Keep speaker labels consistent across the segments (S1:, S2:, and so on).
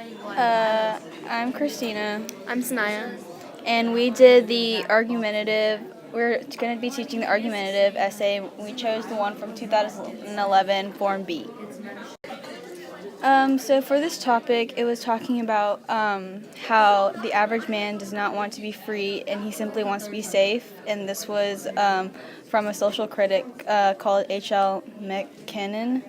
S1: I'm Christina,
S2: I'm Sanaya.
S1: and we did the argumentative. We're going to be teaching the argumentative essay. We chose the one from 2011, Form B. So for this topic, it was talking about how the average man does not want to be free and he simply wants to be safe. And this was from a social critic called H.L. McKinnon.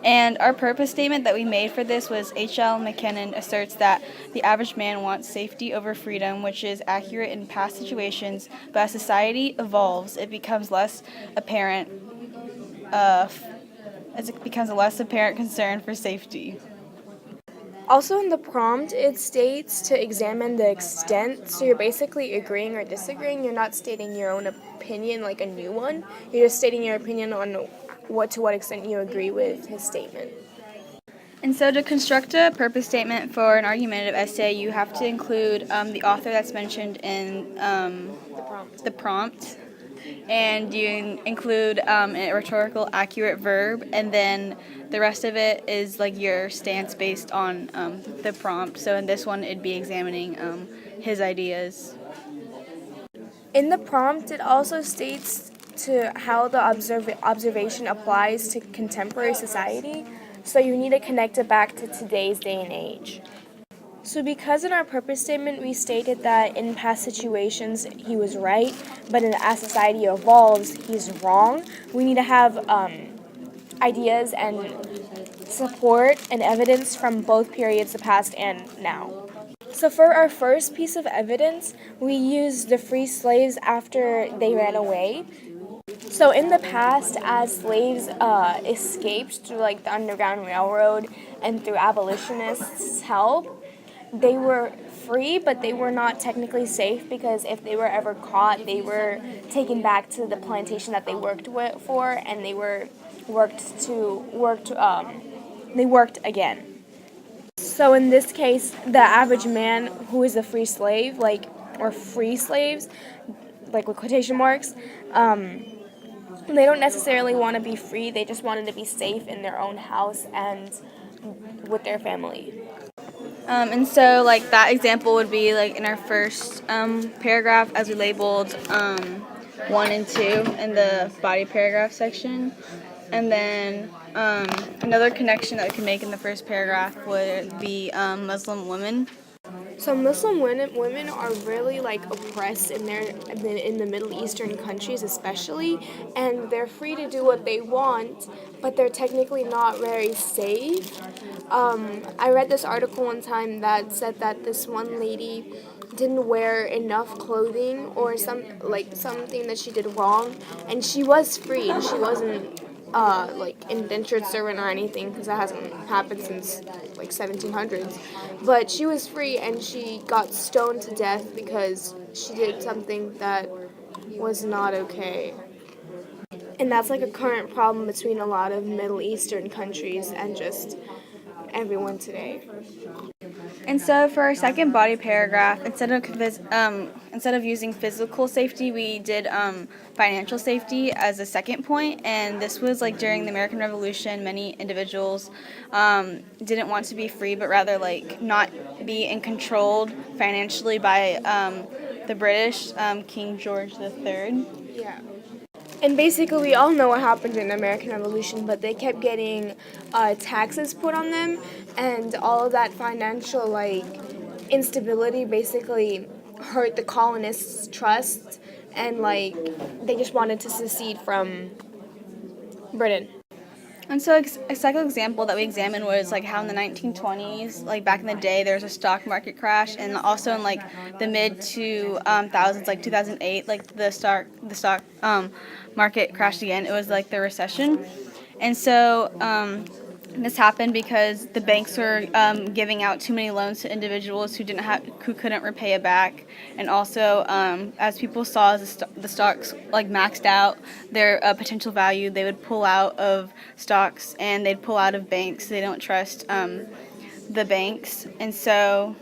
S1: And our purpose statement that we made for this was H.L. McKinnon asserts that the average man wants safety over freedom, which is accurate in past situations, but as society evolves, it becomes less apparent as it becomes a less apparent concern for safety.
S2: Also in the prompt, it states to examine the extent, so you're basically agreeing or disagreeing. You're not stating your own opinion like a new one. You're just stating your opinion on to what extent you agree with his statement.
S1: And so to construct a purpose statement for an argumentative essay, you have to include the author that's mentioned in the prompt, and you include a rhetorical accurate verb, and then the rest of it is like your stance based on the prompt. So in this one, it'd be examining his ideas.
S2: In the prompt, it also states to how the observation applies to contemporary society, so you need to connect it back to today's day and age. So because in our purpose statement we stated that in past situations he was right, but as society evolves, he's wrong, we need to have ideas and support and evidence from both periods, the past and now. So for our first piece of evidence, we used the free slaves after they ran away. So in the past, as slaves escaped through like the Underground Railroad and through abolitionists' help, they were free, but they were not technically safe because if they were ever caught, they were taken back to the plantation that they worked for, and they were they worked again. So in this case, the average man who is a free slave, or free slaves, like with quotation marks, they don't necessarily want to be free. They just wanted to be safe in their own house and with their family.
S1: And so, like, that example would be, like, in our first paragraph as we labeled 1 and 2 in the body paragraph section. And then another connection that we can make in the first paragraph would be Muslim women.
S2: So Muslim women are really oppressed in the Middle Eastern countries especially, and they're free to do what they want, but they're technically not very safe. I read this article one time that said that this one lady didn't wear enough clothing or something that she did wrong, and she was free and she wasn't indentured servant or anything, because that hasn't happened since 1700s, but she was free and she got stoned to death because she did something that was not okay. And that's a current problem between a lot of Middle Eastern countries and just everyone today.
S1: And so for our second body paragraph, instead of using physical safety, we did financial safety as a second point. And this was during the American Revolution, many individuals didn't want to be free, but rather not be controlled financially by the British, King George III.
S2: Yeah. And basically, we all know what happened in the American Revolution, but they kept getting taxes put on them, and all of that financial instability basically hurt the colonists' trust, and they just wanted to secede from Britain.
S1: And so a second example that we examined was how in the 1920s, back in the day, there was a stock market crash, and also in the mid 2000s, 2008, the stock market crashed again. It was the recession, and so this happened because the banks were giving out too many loans to individuals who couldn't repay it back, and also as people saw the stocks maxed out their potential value, they would pull out of stocks and they'd pull out of banks. They don't trust the banks, and so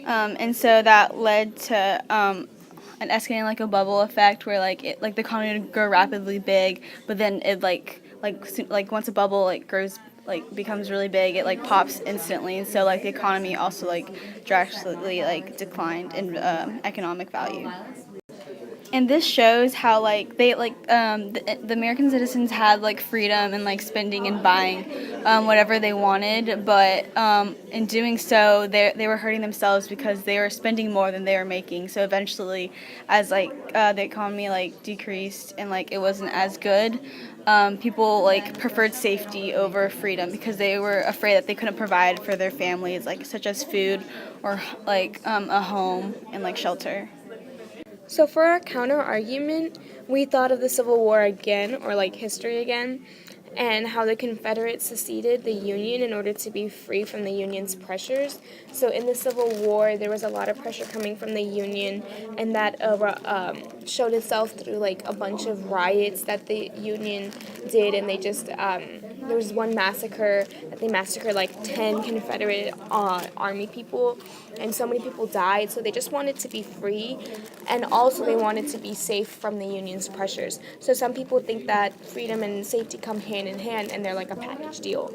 S1: that led to an escalating a bubble effect where the economy would grow rapidly big, but then it once a bubble grows like becomes really big, it like pops instantly, and so like the economy also like drastically like declined in economic value. And this shows how like they like the American citizens had like freedom and like spending and buying whatever they wanted, but in doing so they were hurting themselves because they were spending more than they were making. So eventually, as like the economy like decreased and like it wasn't as good, people like preferred safety over freedom because they were afraid that they couldn't provide for their families, like such as food or like a home and like shelter.
S2: So for our counter argument, we thought of the Civil War again, or like history again, and how the Confederates seceded the Union in order to be free from the Union's pressures. So in the Civil War, there was a lot of pressure coming from the Union, and that showed itself through like a bunch of riots that the Union did, and they just there was one massacre that they massacred like 10 Confederate army people, and so many people died. So they just wanted to be free, and also they wanted to be safe from the Union's pressures. So some people think that freedom and safety come hand in hand, and they're like a package deal.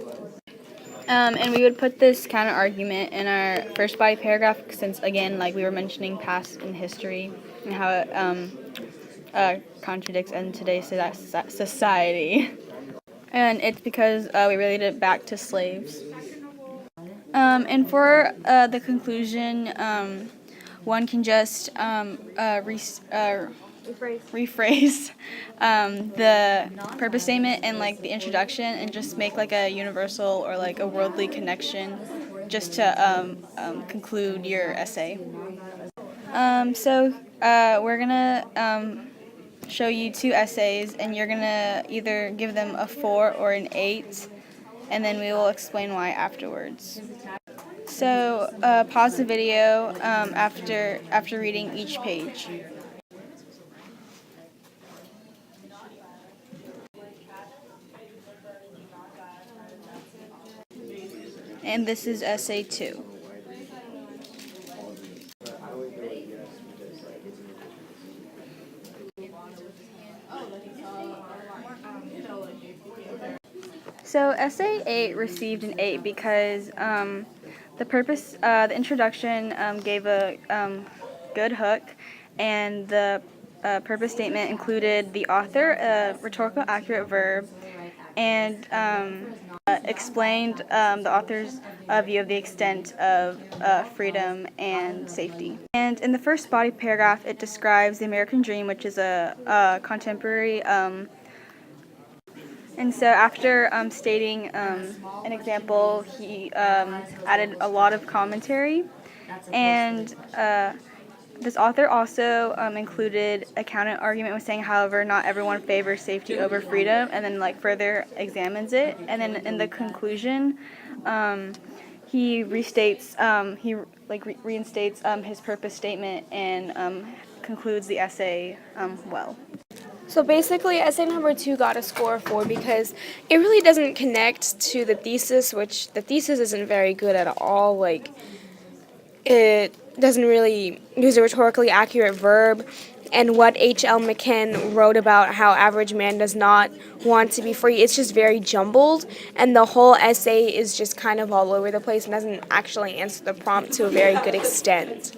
S1: And we would put this counter argument in our first body paragraph since, again, like we were mentioning past in history and how it contradicts in today's society. And it's because we related it back to slaves. And for the conclusion, one can just rephrase the purpose statement and like the introduction and just make like a universal or like a worldly connection just to conclude your essay. So we're gonna show you two essays, and you're gonna either give them a 4 or an 8, and then we will explain why afterwards. So pause the video after reading each page. And this is essay 2. So essay 8 received an 8 because the introduction gave a good hook, and the purpose statement included the author, a rhetorical accurate verb, and explained the author's view of the extent of freedom and safety. And in the first body paragraph, it describes the American dream, which is a contemporary. And so after stating an example, he added a lot of commentary. And this author also included a counter argument with saying, however, not everyone favors safety over freedom, and then like further examines it. And then in the conclusion, he restates, reinstates his purpose statement and concludes the essay well.
S2: So basically, essay number 2 got a score of 4 because it really doesn't connect to the thesis, which the thesis isn't very good at all. Like, it doesn't really use a rhetorically accurate verb. And what H.L. McCann wrote about how average man does not want to be free, it's just very jumbled. And the whole essay is just kind of all over the place and doesn't actually answer the prompt to a very good extent.